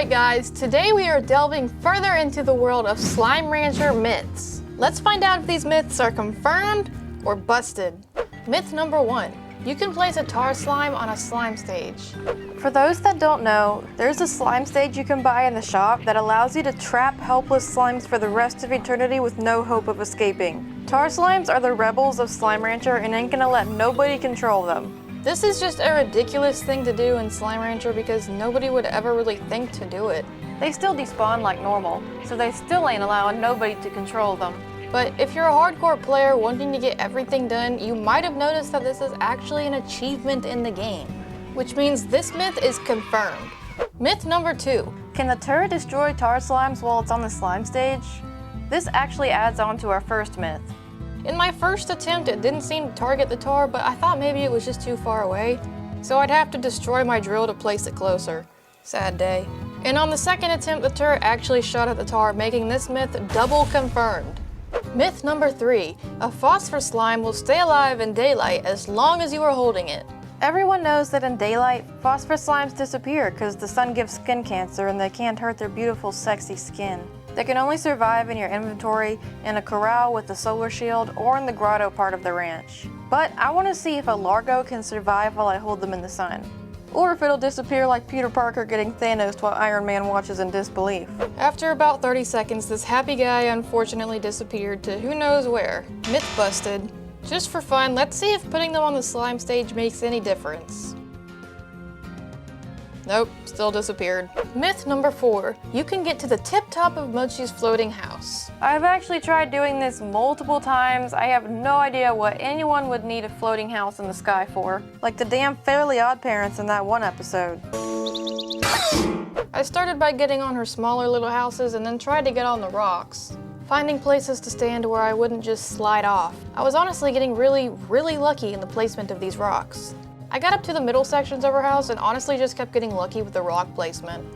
Alright guys, today we are delving further into the world of Slime Rancher myths. Let's find out if these myths are confirmed or busted. Myth number 1. You can place a tar slime on a slime stage. For those that don't know, there's a slime stage you can buy in the shop that allows you to trap helpless slimes for the rest of eternity with no hope of escaping. Tar slimes are the rebels of Slime Rancher and ain't gonna let nobody control them. This is just a ridiculous thing to do in Slime Rancher because nobody would ever really think to do it. They still despawn like normal, so they still ain't allowing nobody to control them. But if you're a hardcore player wanting to get everything done, you might have noticed that this is actually an achievement in the game, which means this myth is confirmed. Myth number 2. Can the turret destroy tar slimes while it's on the slime stage? This actually adds on to our first myth. In my first attempt, it didn't seem to target the tar, but I thought maybe it was just too far away, so I'd have to destroy my drill to place it closer. Sad day. And on the second attempt, the turret actually shot at the tar, making this myth double confirmed. Myth number 3. A phosphor slime will stay alive in daylight as long as you are holding it. Everyone knows that in daylight, phosphor slimes disappear because the sun gives skin cancer and they can't hurt their beautiful, sexy skin. They can only survive in your inventory, in a corral with a solar shield, or in the grotto part of the ranch. But I want to see if a Largo can survive while I hold them in the sun. Or if it'll disappear like Peter Parker getting Thanos while Iron Man watches in disbelief. After about 30 seconds, this happy guy unfortunately disappeared to who knows where. Myth busted. Just for fun, let's see if putting them on the slime stage makes any difference. Nope, still disappeared. Myth number 4. You can get to the tip top of Mochi's floating house. I've actually tried doing this multiple times. I have no idea what anyone would need a floating house in the sky for. Like the damn Fairly Odd Parents in that one episode. I started by getting on her smaller little houses and then tried to get on the rocks, finding places to stand where I wouldn't just slide off. I was honestly getting really lucky in the placement of these rocks. I got up to the middle sections of her house and honestly just kept getting lucky with the rock placement.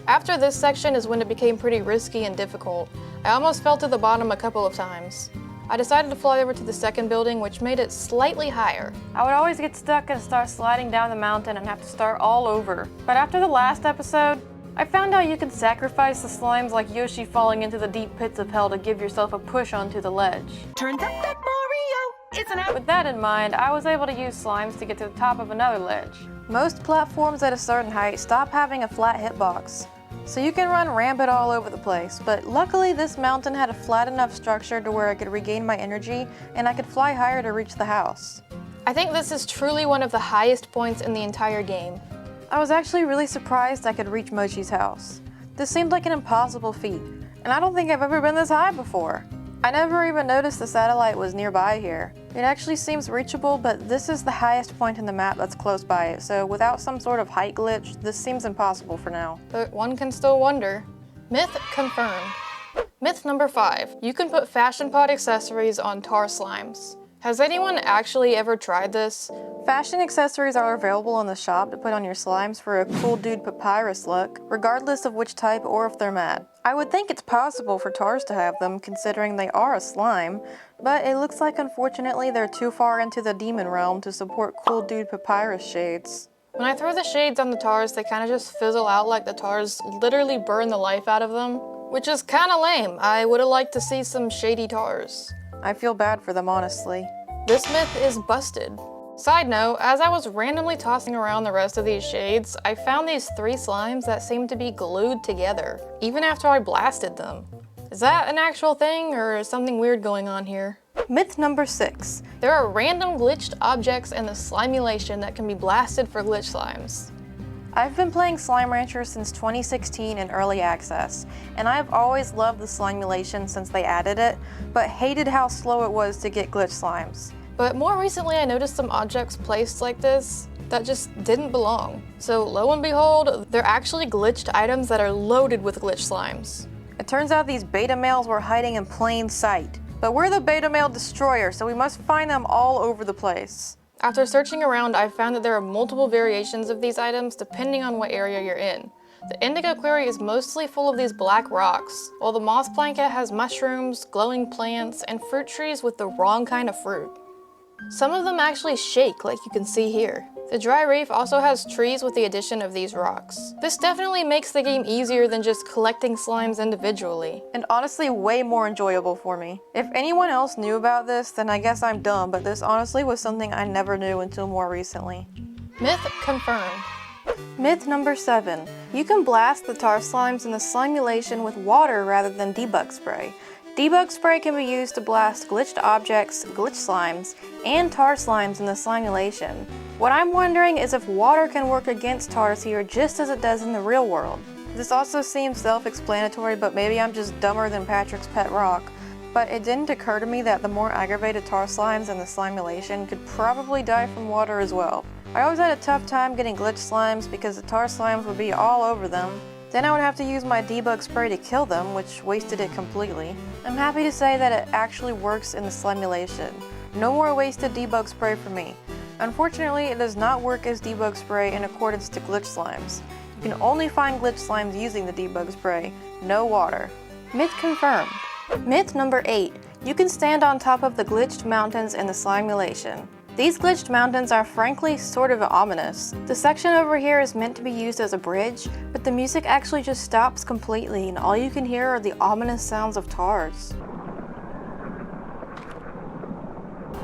After this section is when it became pretty risky and difficult. I almost fell to the bottom a couple of times. I decided to fly over to the second building, which made it slightly higher. I would always get stuck and start sliding down the mountain and have to start all over. But after the last episode, I found out you can sacrifice the slimes like Yoshi falling into the deep pits of hell to give yourself a push onto the ledge. Turns out that Mario isn't out. With that in mind, I was able to use slimes to get to the top of another ledge. Most platforms at a certain height stop having a flat hitbox, so you can run rampant all over the place, but luckily this mountain had a flat enough structure to where I could regain my energy and I could fly higher to reach the house. I think this is truly one of the highest points in the entire game. I was actually really surprised I could reach Mochi's house. This seemed like an impossible feat, and I don't think I've ever been this high before. I never even noticed the satellite was nearby here. It actually seems reachable, but this is the highest point in the map that's close by it, so without some sort of height glitch, this seems impossible for now. But one can still wonder. Myth confirmed. Myth number 5. You can put fashion pod accessories on tar slimes. Has anyone actually ever tried this? Fashion accessories are available in the shop to put on your slimes for a cool dude papyrus look, regardless of which type or if they're mad. I would think it's possible for tars to have them, considering they are a slime, but it looks like unfortunately they're too far into the demon realm to support cool dude papyrus shades. When I throw the shades on the tars, they kind of just fizzle out like the tars literally burn the life out of them, which is kind of lame. I would have liked to see some shady tars. I feel bad for them, honestly. This myth is busted. Side note, as I was randomly tossing around the rest of these shades, I found these 3 slimes that seemed to be glued together, even after I blasted them. Is that an actual thing, or is something weird going on here? Myth number 6. There are random glitched objects in the Slimeulation that can be blasted for glitch slimes. I've been playing Slime Rancher since 2016 in early access, and I've always loved the Slimeulation since they added it, but hated how slow it was to get glitch slimes. But more recently I noticed some objects placed like this that just didn't belong. So lo and behold, they're actually glitched items that are loaded with glitch slimes. It turns out these beta males were hiding in plain sight, but we're the beta male destroyer, so we must find them all over the place. After searching around, I found that there are multiple variations of these items depending on what area you're in. The indigo quarry is mostly full of these black rocks, while the moss blanket has mushrooms, glowing plants, and fruit trees with the wrong kind of fruit. Some of them actually shake, like you can see here. The dry reef also has trees with the addition of these rocks. This definitely makes the game easier than just collecting slimes individually. And honestly way more enjoyable for me. If anyone else knew about this, then I guess I'm dumb, but this honestly was something I never knew until more recently. Myth confirmed. Myth number 7. You can blast the tar slimes in the Slimeulation with water rather than debug spray. Debug spray can be used to blast glitched objects, glitch slimes, and tar slimes in the Slimeulation. What I'm wondering is if water can work against tars here just as it does in the real world. This also seems self-explanatory, but maybe I'm just dumber than Patrick's pet rock. But it didn't occur to me that the more aggravated tar slimes in the Slimeulation could probably die from water as well. I always had a tough time getting glitch slimes because the tar slimes would be all over them. Then I would have to use my debug spray to kill them, which wasted it completely. I'm happy to say that it actually works in the Slimeulation. No more wasted debug spray for me. Unfortunately, it does not work as debug spray in accordance to glitch slimes. You can only find glitch slimes using the debug spray, no water. Myth confirmed. Myth number 8. You can stand on top of the glitched mountains in the Slimeulation. These glitched mountains are frankly sort of ominous. The section over here is meant to be used as a bridge, but the music actually just stops completely and all you can hear are the ominous sounds of tars.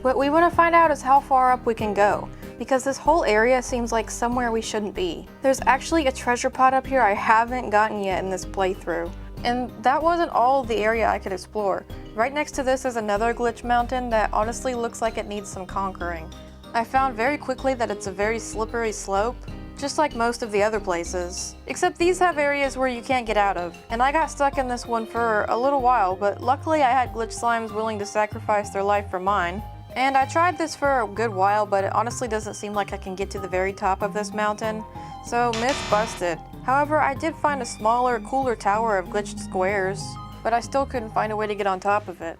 What we want to find out is how far up we can go, because this whole area seems like somewhere we shouldn't be. There's actually a treasure pot up here I haven't gotten yet in this playthrough. And that wasn't all of the area I could explore. Right next to this is another glitch mountain that honestly looks like it needs some conquering. I found very quickly that it's a very slippery slope, just like most of the other places. Except these have areas where you can't get out of. And I got stuck in this one for a little while, but luckily I had glitch slimes willing to sacrifice their life for mine. And I tried this for a good while, but it honestly doesn't seem like I can get to the very top of this mountain. So myth busted. However, I did find a smaller, cooler tower of glitched squares, but I still couldn't find a way to get on top of it.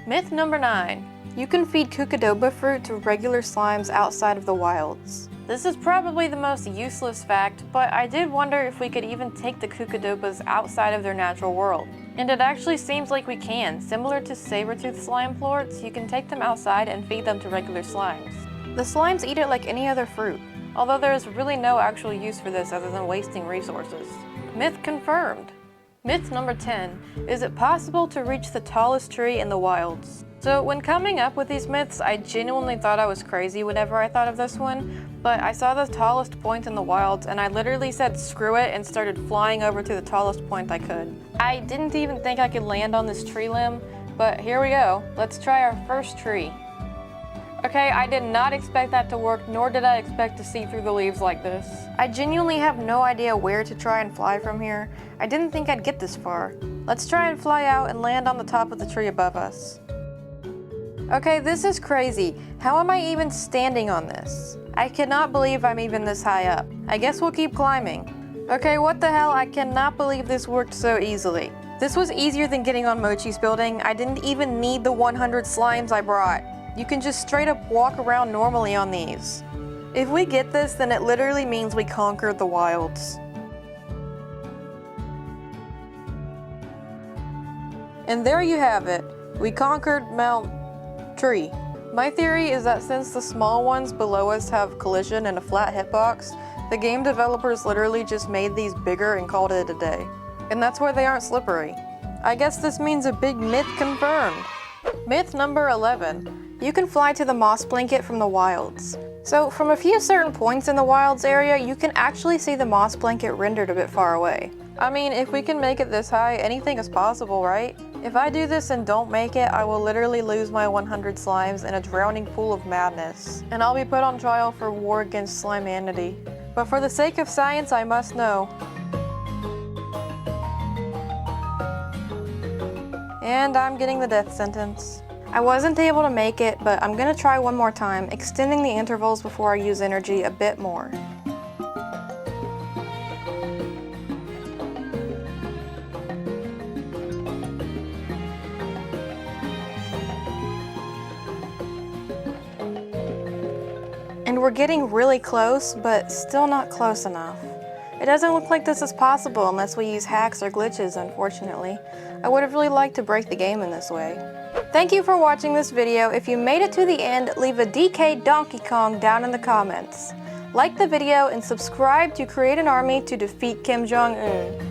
Myth number 9. You can feed Cucadoba fruit to regular slimes outside of the wilds. This is probably the most useless fact, but I did wonder if we could even take the Cucadobas outside of their natural world. And it actually seems like we can. Similar to saber-toothed slime plorts, you can take them outside and feed them to regular slimes. The slimes eat it like any other fruit, although there is really no actual use for this other than wasting resources. Myth confirmed. Myth number 10. Is it possible to reach the tallest tree in the wilds? So when coming up with these myths, I genuinely thought I was crazy whenever I thought of this one, but I saw the tallest point in the wilds and I literally said screw it and started flying over to the tallest point I could. I didn't even think I could land on this tree limb, but here we go. Let's try our first tree. Okay, I did not expect that to work, nor did I expect to see through the leaves like this. I genuinely have no idea where to try and fly from here. I didn't think I'd get this far. Let's try and fly out and land on the top of the tree above us. Okay, this is crazy. How am I even standing on this? I cannot believe I'm even this high up. I guess we'll keep climbing. Okay, what the hell? I cannot believe this worked so easily. This was easier than getting on Mochi's building. I didn't even need the 100 slimes I brought. You can just straight up walk around normally on these. If we get this, then it literally means we conquered the wilds. And there you have it. We conquered Mount Tree. My theory is that since the small ones below us have collision and a flat hitbox, the game developers literally just made these bigger and called it a day. And that's why they aren't slippery. I guess this means a big myth confirmed. Myth number 11. You can fly to the moss blanket from the wilds. So from a few certain points in the wilds area, you can actually see the moss blanket rendered a bit far away. I mean, if we can make it this high, anything is possible, right? If I do this and don't make it, I will literally lose my 100 slimes in a drowning pool of madness. And I'll be put on trial for war against slimeanity. But for the sake of science, I must know. And I'm getting the death sentence. I wasn't able to make it, but I'm gonna try one more time, extending the intervals before I use energy a bit more. And we're getting really close, but still not close enough. It doesn't look like this is possible unless we use hacks or glitches, unfortunately. I would have really liked to break the game in this way. Thank you for watching this video. If you made it to the end, leave a DK Donkey Kong down in the comments. Like the video and subscribe to create an army to defeat Kim Jong-un.